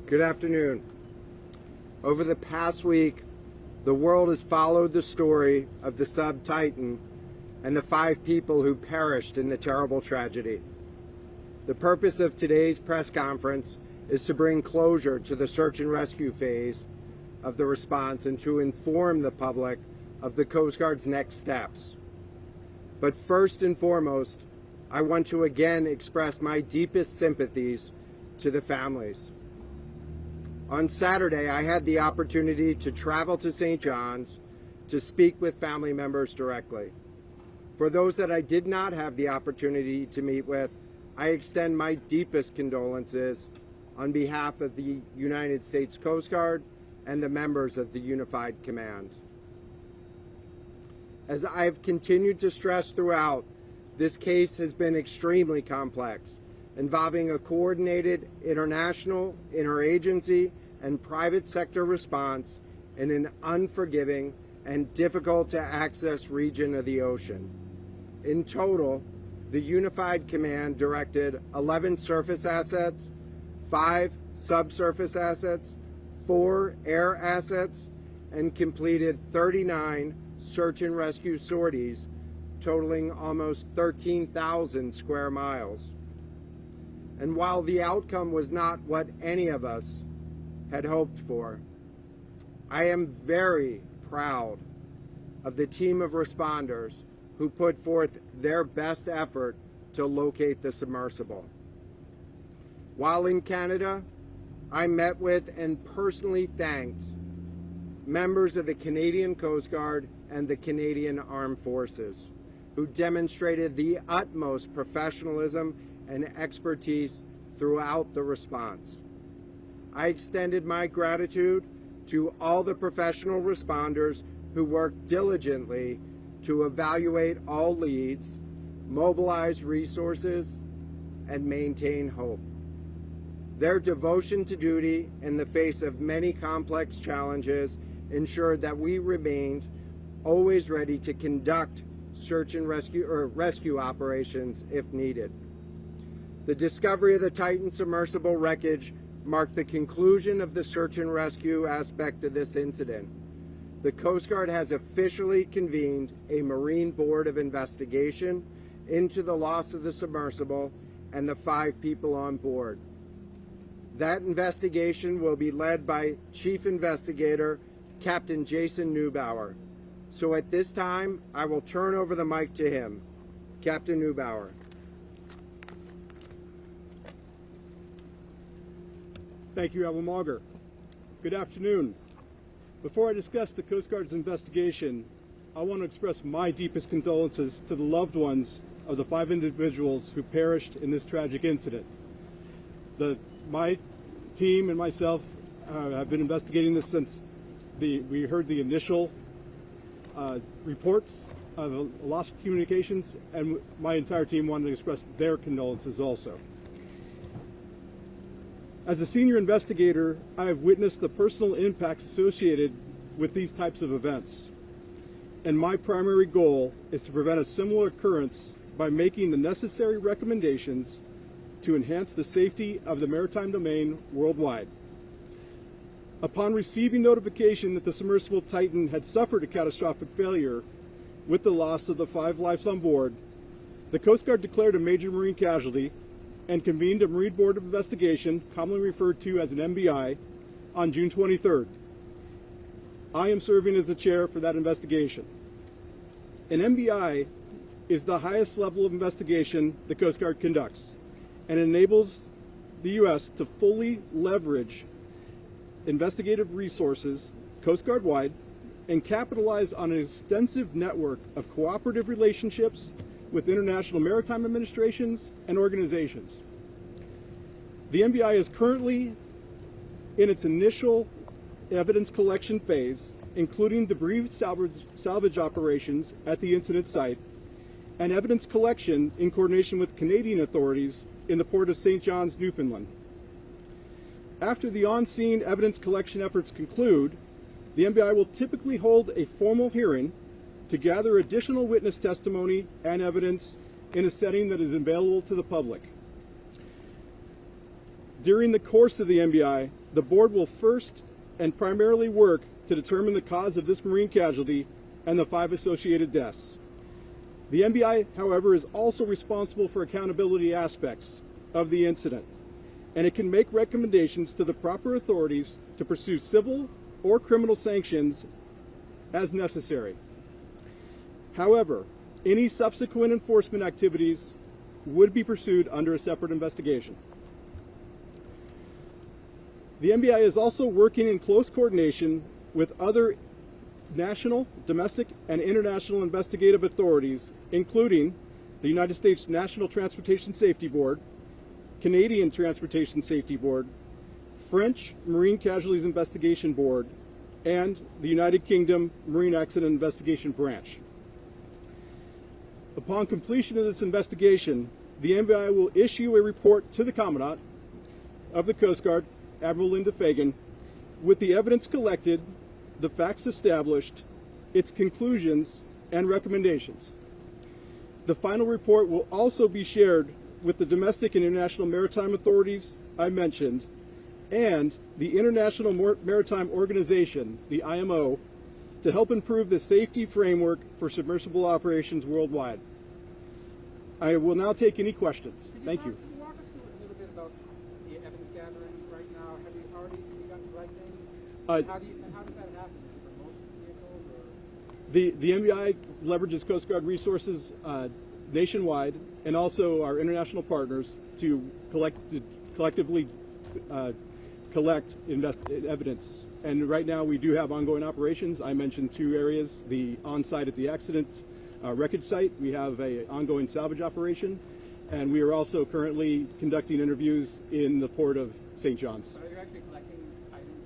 Good afternoon. Over the past week, the world has followed the story of the sub Titan and the 5 people who perished in the terrible tragedy. The purpose of today's press conference is to bring closure to the search and rescue phase of the response and to inform the public of the Coast Guard's next steps. But first and foremost, I want to again express my deepest sympathies to the families. On Saturday, I had the opportunity to travel to St. John's to speak with family members directly. For those that I did not have the opportunity to meet with, I extend my deepest condolences on behalf of the United States Coast Guard and the members of the Unified Command. As I've continued to stress throughout, this case has been extremely complex, involving a coordinated international, interagency, and private sector response in an unforgiving and difficult to access region of the ocean. In total, the Unified Command directed 11 surface assets, 5 subsurface assets, 4 air assets, and completed 39 search and rescue sorties, totaling almost 13,000 square miles. And while the outcome was not what any of us had hoped for, I am very proud of the team of responders who put forth their best effort to locate the submersible. While in Canada, I met with and personally thanked members of the Canadian Coast Guard and the Canadian Armed Forces, who demonstrated the utmost professionalism and expertise throughout the response. I extended my gratitude to all the professional responders who worked diligently to evaluate all leads, mobilize resources, and maintain hope. Their devotion to duty in the face of many complex challenges ensured that we remained always ready to conduct search and rescue operations if needed. The discovery of the Titan submersible wreckage marked the conclusion of the search and rescue aspect of this incident. The Coast Guard has officially convened a Marine Board of Investigation into the loss of the submersible and the 5 people on board. That investigation will be led by Chief Investigator Captain Jason Neubauer. So at this time, I will turn over the mic to him. Captain Neubauer. Thank you, Admiral Mauger. Good afternoon. Before I discuss the Coast Guard's investigation, I want to express my deepest condolences to the loved ones of the 5 individuals who perished in this tragic incident. My team and myself have been investigating this since we heard the initial reports of loss of communications, and my entire team wanted to express their condolences also. As a senior investigator, I have witnessed the personal impacts associated with these types of events. And my primary goal is to prevent a similar occurrence by making the necessary recommendations to enhance the safety of the maritime domain worldwide. Upon receiving notification that the submersible Titan had suffered a catastrophic failure with the loss of the 5 lives on board, the Coast Guard declared a major marine casualty and convened a Marine Board of Investigation, commonly referred to as an MBI, on June 23rd. I am serving as the chair for that investigation. An MBI is the highest level of investigation the Coast Guard conducts and enables the U.S. to fully leverage investigative resources, Coast Guard-wide, and capitalize on an extensive network of cooperative relationships with international maritime administrations and organizations. The MBI is currently in its initial evidence collection phase, including debris salvage operations at the incident site and evidence collection in coordination with Canadian authorities in the port of St. John's, Newfoundland. After the on-scene evidence collection efforts conclude, the MBI will typically hold a formal hearing to gather additional witness testimony and evidence in a setting that is available to the public. During the course of the MBI, the board will first and primarily work to determine the cause of this marine casualty and the 5 associated deaths. The MBI, however, is also responsible for accountability aspects of the incident, and it can make recommendations to the proper authorities to pursue civil or criminal sanctions as necessary. However, any subsequent enforcement activities would be pursued under a separate investigation. The MBI is also working in close coordination with other national, domestic, and international investigative authorities, including the United States National Transportation Safety Board, Canadian Transportation Safety Board, French Marine Casualties Investigation Board, and the United Kingdom Marine Accident Investigation Branch. Upon completion of this investigation, the MBI will issue a report to the Commandant of the Coast Guard, Admiral Linda Fagan, with the evidence collected, the facts established, its conclusions, and recommendations. The final report will also be shared with the domestic and international maritime authorities I mentioned, and the International Maritime Organization, the IMO, to help improve the safety framework for submersible operations worldwide. I will now take any questions. Thank you. Can you walk us through a little bit about the evidence gathering right now? Have you already begun collecting? How does that happen? Is it remote vehicles or? The MBI leverages Coast Guard resources nationwide and also our international partners to collectively collect evidence. And right now we do have ongoing operations. I mentioned 2 areas: the on-site at the accident wreckage site. We have an ongoing salvage operation, and we are also currently conducting interviews in the port of St. John's. So are you actually collecting items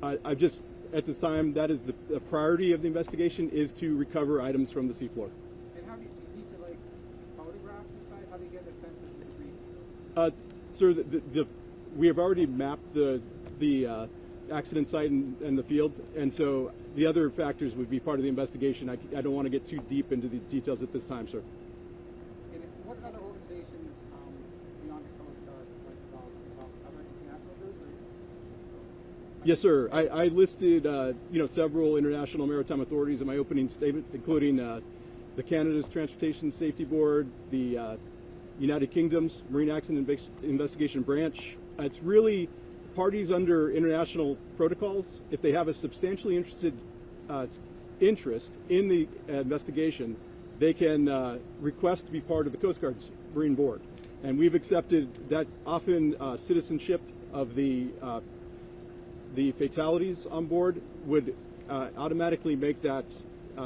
from the floor? I've just, at this time, that is the priority of the investigation, is to recover items from the seafloor. And how do you need to like photograph the site? How do you get a sense of the debris? Sir, we have already mapped the accident site and the field, and so the other factors would be part of the investigation. I don't want to get too deep into the details at this time, sir. And what other organizations beyond the Coast Guard are involved? Other international groups? Yes, sir. I listed several international maritime authorities in my opening statement, including the Canada's Transportation Safety Board, the United Kingdom's Marine Accident Investigation Branch. It's really parties under international protocols. If they have a substantially interest in the investigation, they can request to be part of the Coast Guard's Marine Board. And we've accepted that. Often citizenship of the fatalities on board would automatically make that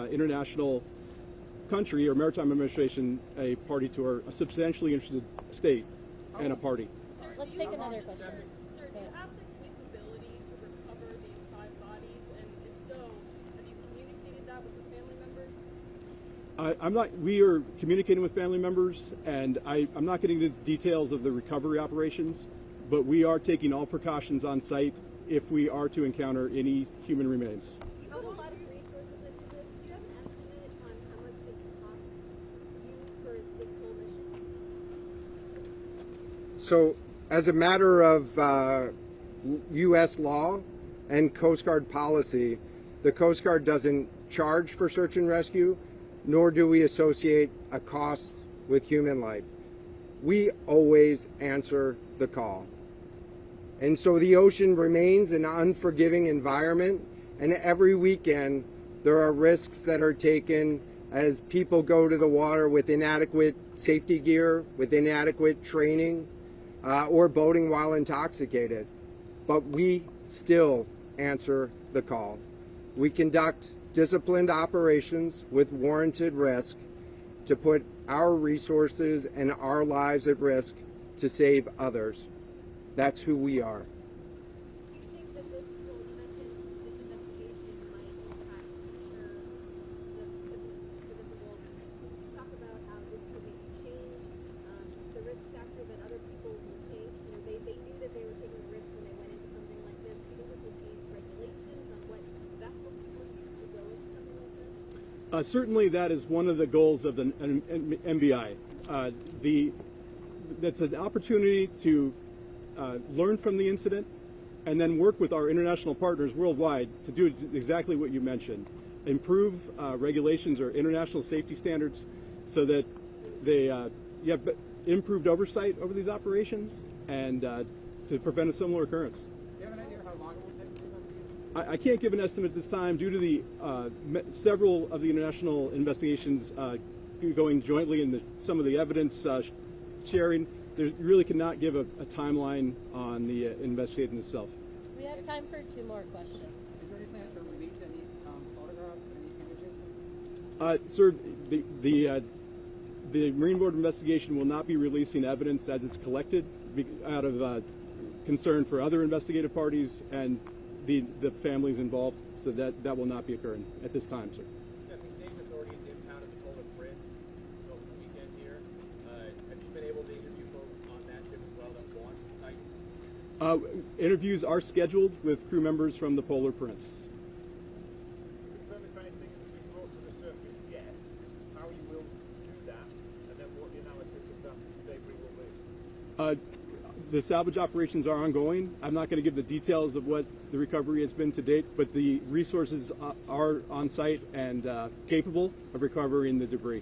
international country or maritime administration a party to a substantially interested state and a party. Let's take another question. Sir, do you have the capability to recover these 5 bodies? And if so, have you communicated that with the family members? We are communicating with family members, and I'm not getting into the details of the recovery operations, but we are taking all precautions on site if we are to encounter any human remains. You put a lot of resources into this. Do you have an estimate on how much this costs you for this whole mission? So, as a matter of U.S. law and Coast Guard policy, the Coast Guard doesn't charge for search and rescue, nor do we associate a cost with human life. We always answer the call. And so the ocean remains an unforgiving environment, and every weekend there are risks that are taken as people go to the water with inadequate safety gear, with inadequate training, or boating while intoxicated. But we still answer the call. We conduct disciplined operations with warranted risk to put our resources and our lives at risk to save others. That's who we are. Do you think that this, well, you mentioned this investigation might impact the world? Can you talk about how this could maybe change the risk factor that other people will take? They knew that they were taking a risk when they went into something like this. Do you think this will change regulations on what vessels will use to go into something like this? Certainly that is one of the goals of the MBI. That's an opportunity to learn from the incident and then work with our international partners worldwide to do exactly what you mentioned. Improve regulations or international safety standards so that they have improved oversight over these operations and to prevent a similar occurrence. Do you have an idea how long it will take to investigate? I can't give an estimate at this time due to the several of the international investigations going jointly and some of the evidence sharing. There really cannot give a timeline on the investigation itself. We have time for 2 more questions. Is there any plan to release any photographs, any images? Sir, the Marine Board investigation will not be releasing evidence as it's collected out of concern for other investigative parties and the families involved. So that will not be occurring at this time, sir. Jeff, Canadian authorities impounded the Polar Prince over the weekend here. Have you been able to interview folks on that ship as well that launched tonight? Interviews are scheduled with crew members from the Polar Prince. Confirm if anything has been brought to the surface yet, how you will do that, and then what the analysis of that debris will be. The salvage operations are ongoing. I'm not going to give the details of what the recovery has been to date, but the resources are on site and capable of recovering the debris.